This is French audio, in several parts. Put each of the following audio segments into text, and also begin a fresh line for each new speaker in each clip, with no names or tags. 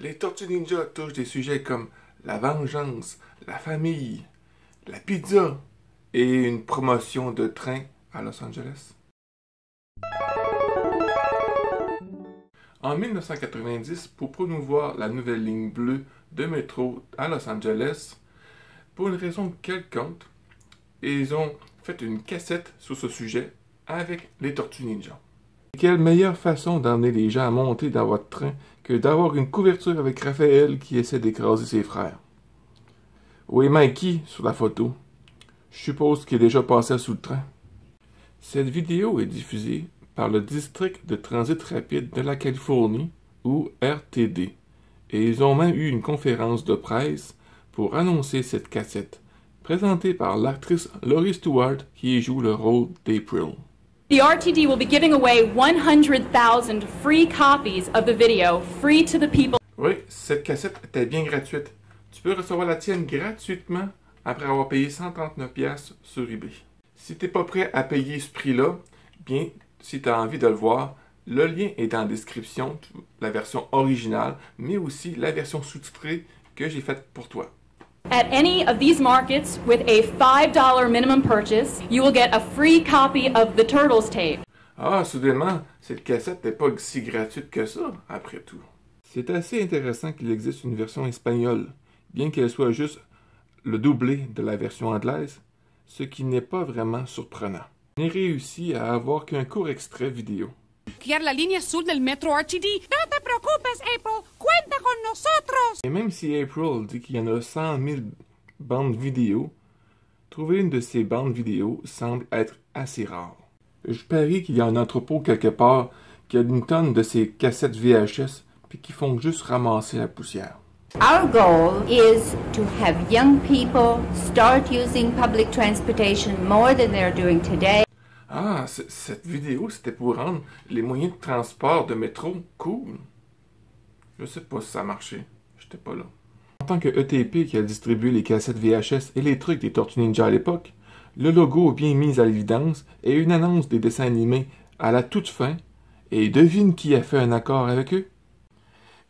Les Tortues Ninja touchent des sujets comme la vengeance, la famille, la pizza et une promotion de train à Los Angeles. En 1990, pour promouvoir la nouvelle ligne bleue de métro à Los Angeles, pour une raison quelconque, ils ont fait une cassette sur ce sujet avec les Tortues Ninja. Quelle meilleure façon d'emmener les gens à monter dans votre train que d'avoir une couverture avec Raphaël qui essaie d'écraser ses frères. Où est Mikey sur la photo? Je suppose qu'il est déjà passé sous le train. Cette vidéo est diffusée par le district de transit rapide de la Californie, ou RTD, et ils ont même eu une conférence de presse pour annoncer cette cassette, présentée par l'actrice Laurie Stewart qui y joue le rôle d'April.
The RTD will be giving away 100,000 free copies of the video, free to the people.
Oui, cette cassette était bien gratuite. Tu peux recevoir la tienne gratuitement après avoir payé 139$ sur eBay. Si tu n'es pas prêt à payer ce prix-là, bien, si tu as envie de le voir, le lien est dans la description, la version originale, mais aussi la version sous-titrée que j'ai faite pour toi.
At any of these markets with a $5 minimum purchase, you will get a free copy of the Turtles tape.
Ah, soudainement, cette cassette n'est pas si gratuite que ça, après tout. C'est assez intéressant qu'il existe une version espagnole, bien qu'elle soit juste le doublé de la version anglaise, ce qui n'est pas vraiment surprenant. Je n'ai réussi à avoir qu'un court extrait vidéo.
Guiar la línea azul del metro RTD. No te preocupes, April. Cuenta con nosotros.
Et même si April dit qu'il y en a 100 000 bandes vidéo, trouver une de ces bandes vidéo semble être assez rare. Je parie qu'il y a un entrepôt quelque part qui a une tonne de ces cassettes VHS puis qui font juste ramasser la poussière.
Our goal is to have young people start using public transportation more than they're doing today.
Ah, cette vidéo, c'était pour rendre les moyens de transport de métro cool. Je sais pas si ça a marché. J'étais pas là. En tant que ETP qui a distribué les cassettes VHS et les trucs des Tortues Ninja à l'époque, le logo bien mis à l'évidence et une annonce des dessins animés à la toute fin. Et devine qui a fait un accord avec eux?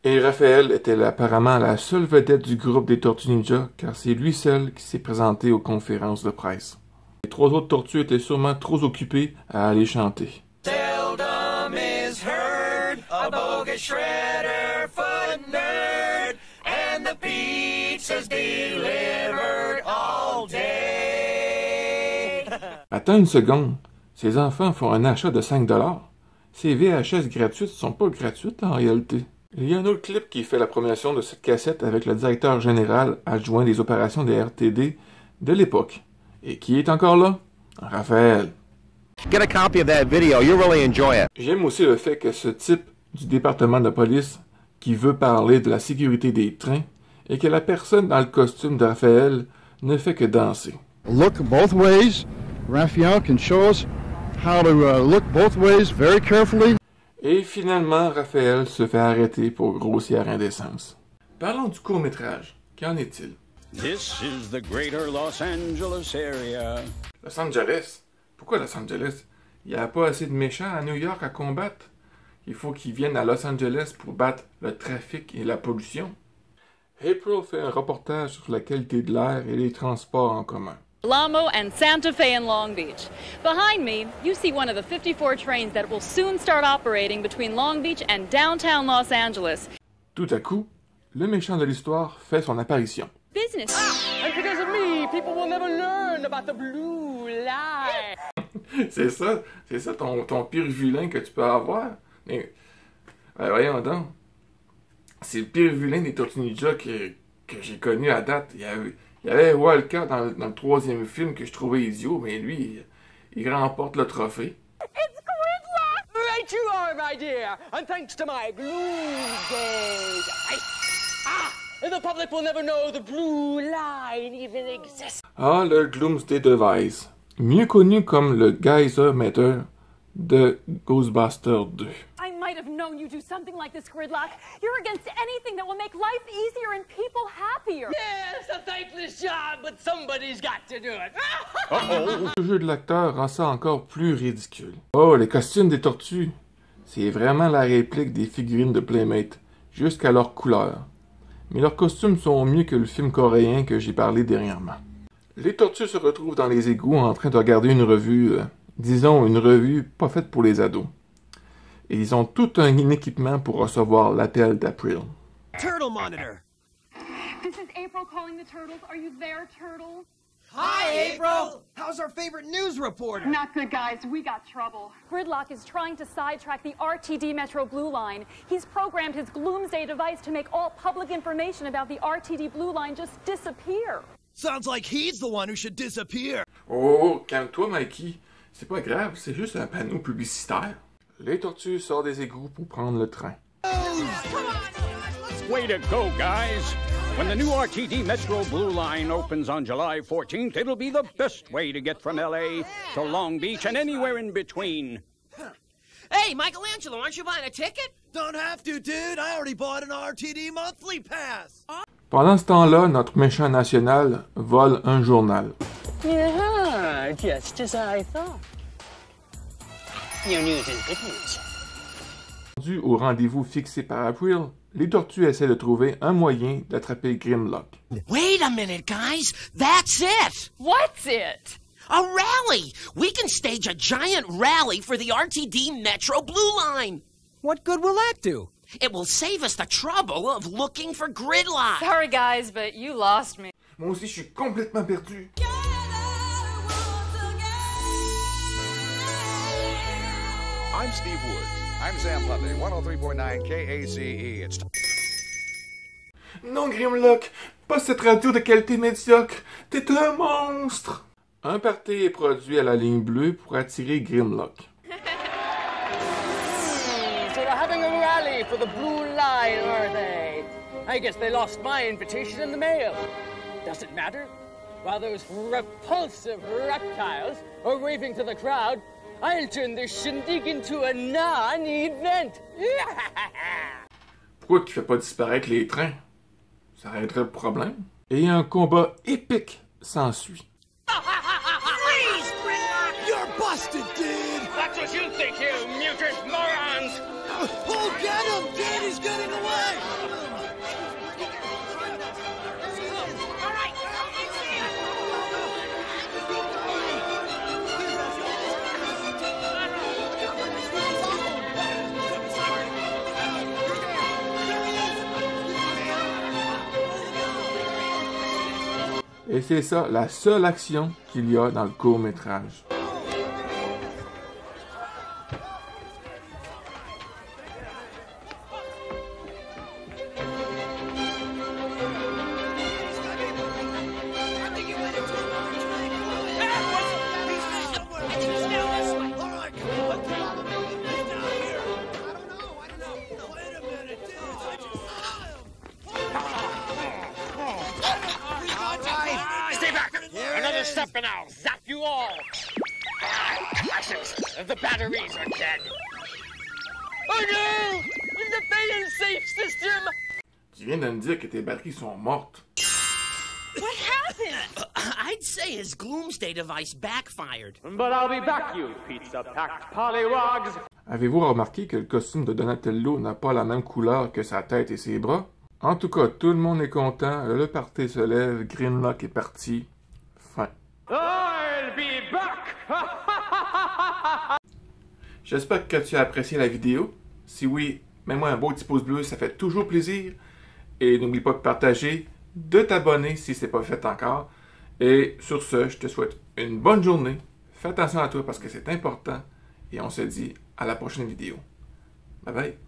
Et Raphaël était apparemment la seule vedette du groupe des Tortues Ninja, car c'est lui seul qui s'est présenté aux conférences de presse. Les trois autres tortues étaient sûrement trop occupées à aller chanter.
Seldom is heard a bogus shredder foot nerd, and the pizza's delivered all day.
Attends une seconde, ces enfants font un achat de 5$. Ces VHS gratuites sont pas gratuites en réalité. Il y a un autre clip qui fait la promotion de cette cassette avec le directeur général adjoint des opérations des RTD de l'époque. Et qui est encore là? Raphaël.
Get a copy of that video. You'll really enjoy it.
J'aime aussi le fait que ce type du département de police qui veut parler de la sécurité des trains et que la personne dans le costume de Raphaël ne fait que danser.
Look both ways. Raphael can show us how to look both ways very carefully.
Et finalement, Raphaël se fait arrêter pour grossière indécence. Parlons du court-métrage. Qu'en est-il?
This is the greater Los Angeles area.
Los Angeles? Pourquoi Los Angeles? Il n'y a pas assez de méchants à New York à combattre. Il faut qu'ils viennent à Los Angeles pour battre le trafic et la pollution. April fait un reportage sur la qualité de l'air et les transports en commun.
Lamo and Santa Fe in Long Beach. Behind me, you see one of the 54 trains that will soon start operating between Long Beach and downtown Los Angeles.
Tout à coup, le méchant de l'histoire fait son apparition.
Business.
And because of me, people will never learn about the blue light.
c'est ça ton pire vilain que tu peux avoir. Mais, voyons donc. C'est le pire vilain des Tortues Ninja que j'ai connu à date. Il y avait Walker dans le troisième film que je trouvais idiot, mais lui, il remporte le trophée.
It's Gridlock! Right you are, my dear. And thanks to my blue gauge. And the public will never know the blue line even exists.
Ah, le Gloomsday Device. Mieux connu comme le Geyser Meter de Ghostbusters 2.
I might have known you'd do something like this, Gridlock. You're against anything that will make life easier and people happier.
Yes, a thankless job, but somebody's got to do it.
Le jeu de l'acteur rend ça encore plus ridicule. Oh, les costumes des tortues. C'est vraiment la réplique des figurines de Playmate. jusqu'à leur couleur. Mais leurs costumes sont mieux que le film coréen que j'ai parlé dernièrement. Les tortues se retrouvent dans les égouts en train de regarder une revue, disons une revue pas faite pour les ados. Et ils ont tout un équipement pour recevoir l'appel d'April.
Turtle monitor.
This is April calling the Turtles. Are you there, Turtle?
Hi, April. How's our favorite news reporter?
Not good, guys. We got trouble. Gridlock is trying to sidetrack the RTD Metro Blue Line. He's programmed his Gloomsday device to make all public information about the RTD Blue Line just disappear.
Sounds like he's the one who should disappear.
Oh, calme-toi, Mikey. C'est pas grave, c'est juste un panneau publicitaire. Les tortues sortent des égouts pour prendre le train.
Way to go, guys! When the new RTD Metro Blue Line opens on July 14th, it'll be the best way to get from LA to Long Beach and anywhere in between.
Hey, Michelangelo, aren't you buying a ticket?
Don't have to, dude. I already bought an RTD monthly pass.
Pendant ce temps-là, notre méchant national vole un journal.
Yeah, just as I thought. Your news is good news.
Rendu au rendez-vous fixé par April, les tortues essaient de trouver un moyen d'attraper Grimlock.
Wait a minute, guys. That's it.
What's it?
A rally. We can stage a giant rally for the RTD Metro Blue Line.
What good will that do?
It will save us the trouble of looking for Gridlock.
Sorry, guys, but you lost me.
Moi aussi, je suis complètement perdu.
I'm Steve Woods. I'm Sam Putney, 103.9 KACE. It's
Non, Grimlock, pas cette radio de qualité médiocre. T'es un monstre. Un party est produit à la ligne bleue pour attirer Grimlock.
So they're having a rally for the Blue Line, are they? I guess they lost my invitation in the mail. Doesn't matter. While those repulsive reptiles are waving to the crowd, I'll turn this shindig into a non-event.
Pourquoi qu'il fait pas disparaître les trains? Ça réglerait le problème. Et un combat épique s'ensuit.
Freeze, Gridlock! You're busted, dude!
That's what you think, you mutant morons!
Oh, get him, dude! He's getting away!
All right.
Et c'est ça, la seule action qu'il y a dans le court-métrage.
Stay back! Another step and I'll zap you all! The batteries are dead! Oh no! The fail-safe system!
Tu viens de me dire que tes batteries sont mortes.
What happened?
I'd say his Gloomsday device backfired.
But I'll be back, you pizza-packed pollywogs!
Avez-vous remarqué que le costume de Donatello n'a pas la même couleur que sa tête et ses bras? En tout cas, tout le monde est content, le party se lève, Grimlock est parti. Fin.
I'll be back!
J'espère que tu as apprécié la vidéo. Si oui, mets-moi un beau petit pouce bleu, ça fait toujours plaisir. Et n'oublie pas de partager, de t'abonner si ce n'est pas fait encore. Et sur ce, je te souhaite une bonne journée. Fais attention à toi parce que c'est important. Et on se dit à la prochaine vidéo. Bye bye.